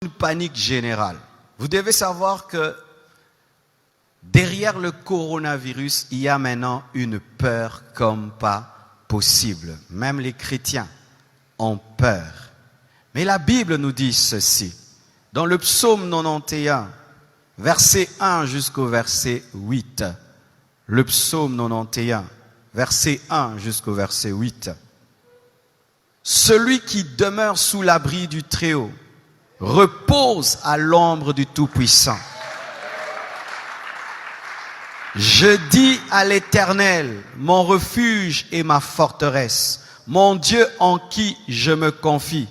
une panique générale. Vous devez savoir que derrière le coronavirus, il y a maintenant une peur comme pas possible. Même les chrétiens ont peur. Mais la Bible nous dit ceci. Dans le psaume 91, verset 1 jusqu'au verset 8. Le psaume 91, verset 1 jusqu'au verset 8. Celui qui demeure sous l'abri du Très-Haut repose à l'ombre du Tout-Puissant. Je dis à l'Éternel, mon refuge et ma forteresse, mon Dieu en qui je me confie.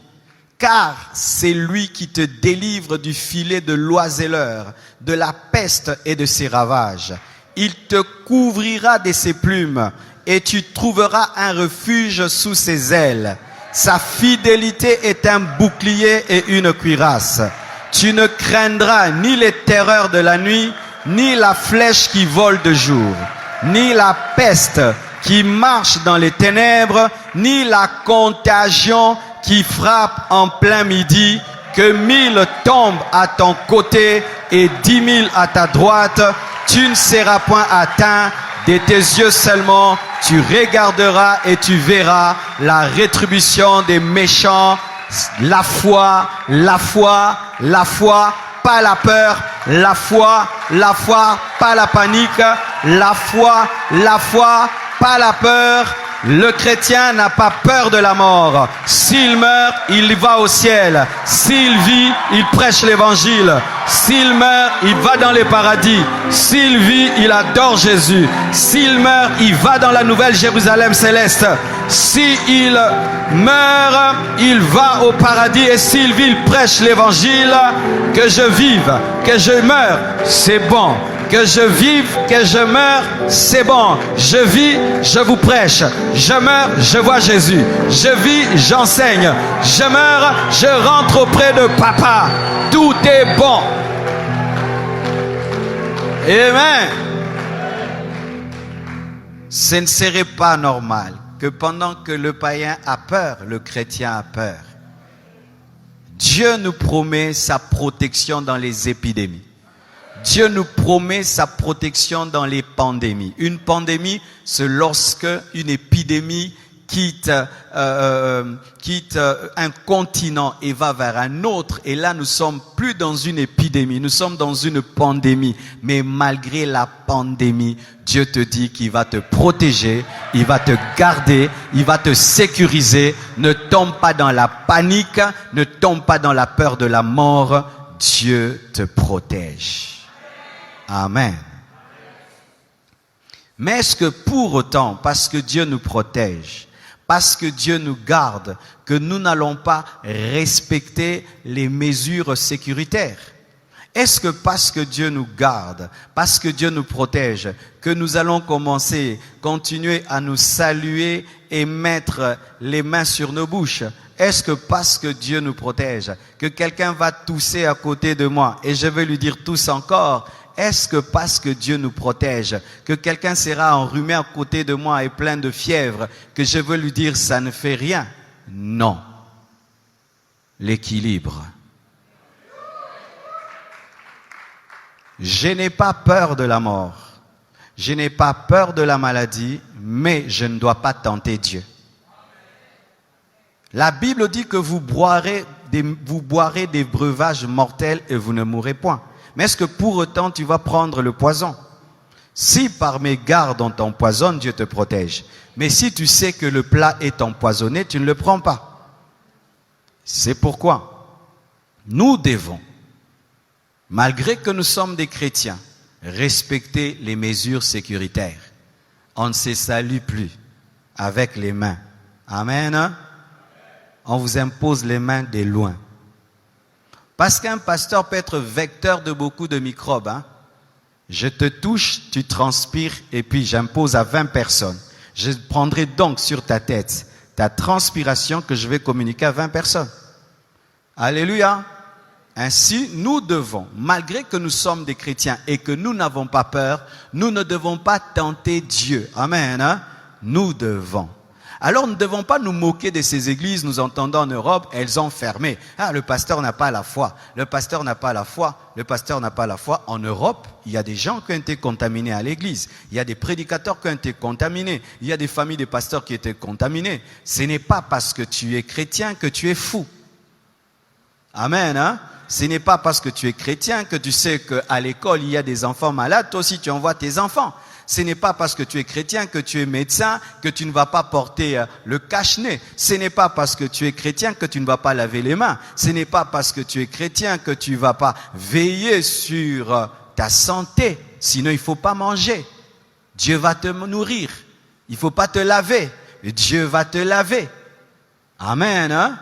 Car c'est lui qui te délivre du filet de l'oiseleur, de la peste et de ses ravages. Il te couvrira de ses plumes et tu trouveras un refuge sous ses ailes. Sa fidélité est un bouclier et une cuirasse. Tu ne craindras ni les terreurs de la nuit, ni la flèche qui vole de jour, ni la peste qui marche dans les ténèbres, ni la contagion qui frappe en plein midi. Que 1000 tombent à ton côté et 10 000 à ta droite, tu ne seras point atteint. De tes yeux seulement, tu regarderas et tu verras la rétribution des méchants. La foi, la foi, la foi, pas la peur. La foi, pas la panique. La foi, pas la peur. Le chrétien n'a pas peur de la mort. S'il meurt, il va au ciel. S'il vit, il prêche l'évangile. S'il meurt, il va dans les paradis. S'il vit, il adore Jésus. S'il meurt, il va dans la nouvelle Jérusalem céleste. S'il meurt, il va au paradis. Et s'il vit, il prêche l'évangile. Que je vive, que je meure, c'est bon. Que je vive, que je meure, c'est bon. Je vis, je vous prêche. Je meurs, je vois Jésus. Je vis, j'enseigne. Je meurs, je rentre auprès de papa. Tout est bon. Amen. Ce ne serait pas normal que pendant que le païen a peur, le chrétien a peur. Dieu nous promet sa protection dans les épidémies. Dieu nous promet sa protection dans les pandémies. Une pandémie, c'est lorsque une épidémie quitte un continent et va vers un autre. Et là, nous sommes plus dans une épidémie, nous sommes dans une pandémie. Mais malgré la pandémie, Dieu te dit qu'il va te protéger, il va te garder, il va te sécuriser. Ne tombe pas dans la panique, ne tombe pas dans la peur de la mort. Dieu te protège. Amen. Mais est-ce que pour autant, parce que Dieu nous protège, parce que Dieu nous garde, que nous n'allons pas respecter les mesures sécuritaires? Est-ce que parce que Dieu nous garde, parce que Dieu nous protège, que nous allons continuer à nous saluer et mettre les mains sur nos bouches? Est-ce que parce que Dieu nous protège, que quelqu'un va tousser à côté de moi et je vais lui dire tousse encore? Est-ce que parce que Dieu nous protège, que quelqu'un sera enrhumé à côté de moi et plein de fièvre, que je veux lui dire ça ne fait rien? Non. L'équilibre. Je n'ai pas peur de la mort. Je n'ai pas peur de la maladie, mais je ne dois pas tenter Dieu. La Bible dit que vous boirez des breuvages mortels et vous ne mourrez point. Mais est-ce que pour autant tu vas prendre le poison? Si par mes gardes on t'empoisonne, Dieu te protège. Mais si tu sais que le plat est empoisonné, tu ne le prends pas. C'est pourquoi nous devons, malgré que nous sommes des chrétiens, respecter les mesures sécuritaires. On ne se salue plus avec les mains. Amen. On vous impose les mains de loin. Parce qu'un pasteur peut être vecteur de beaucoup de microbes. Je te touche, tu transpires et puis j'impose à 20 personnes. Je prendrai donc sur ta tête ta transpiration que je vais communiquer à 20 personnes. Alléluia. Ainsi, nous devons, malgré que nous sommes des chrétiens et que nous n'avons pas peur, nous ne devons pas tenter Dieu. Amen. Nous devons. Alors nous ne devons pas nous moquer de ces églises, nous entendons en Europe, elles ont fermé. Ah, le pasteur n'a pas la foi, le pasteur n'a pas la foi, le pasteur n'a pas la foi. En Europe, il y a des gens qui ont été contaminés à l'église, il y a des prédicateurs qui ont été contaminés, il y a des familles de pasteurs qui étaient contaminées. Ce n'est pas parce que tu es chrétien que tu es fou. Amen, hein? Ce n'est pas parce que tu es chrétien que tu sais qu'à l'école, il y a des enfants malades, toi aussi tu envoies tes enfants. Ce n'est pas parce que tu es chrétien que tu es médecin que tu ne vas pas porter le cache-nez. Ce n'est pas parce que tu es chrétien que tu ne vas pas laver les mains. Ce n'est pas parce que tu es chrétien que tu ne vas pas veiller sur ta santé. Sinon, il ne faut pas manger. Dieu va te nourrir. Il ne faut pas te laver. Dieu va te laver. Amen, hein?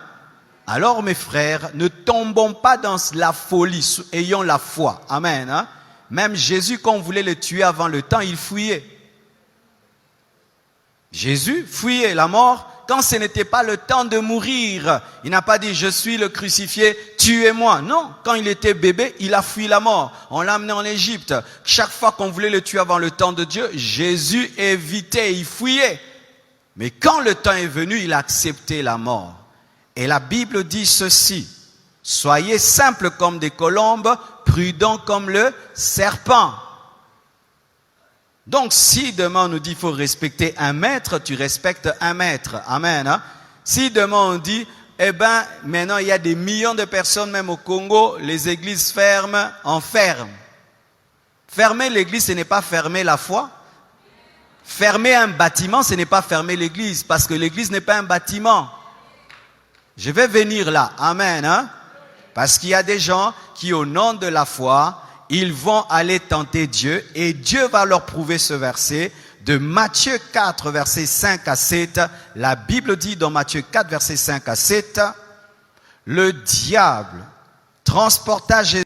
Alors, mes frères, ne tombons pas dans la folie, ayons la foi. Amen, hein? Même Jésus, quand on voulait le tuer avant le temps, il fuyait. Jésus fuyait la mort quand ce n'était pas le temps de mourir. Il n'a pas dit « je suis le crucifié, tuez-moi ». Non, quand il était bébé, il a fui la mort. On l'a amené en Égypte. Chaque fois qu'on voulait le tuer avant le temps de Dieu, Jésus évitait, il fuyait. Mais quand le temps est venu, il a accepté la mort. Et la Bible dit ceci: soyez simples comme des colombes, prudents comme le serpent. Donc si demain on nous dit qu'il faut respecter un maître, tu respectes un maître. Amen. Hein? Si demain on dit, maintenant il y a des millions de personnes, même au Congo, les églises ferment, on ferme. Fermer l'église, ce n'est pas fermer la foi. Fermer un bâtiment, ce n'est pas fermer l'église, parce que l'église n'est pas un bâtiment. Je vais venir là. Amen. Hein? Parce qu'il y a des gens qui, au nom de la foi, ils vont aller tenter Dieu et Dieu va leur prouver ce verset de Matthieu 4, versets 5 à 7. La Bible dit dans Matthieu 4, versets 5 à 7, le diable transporta Jésus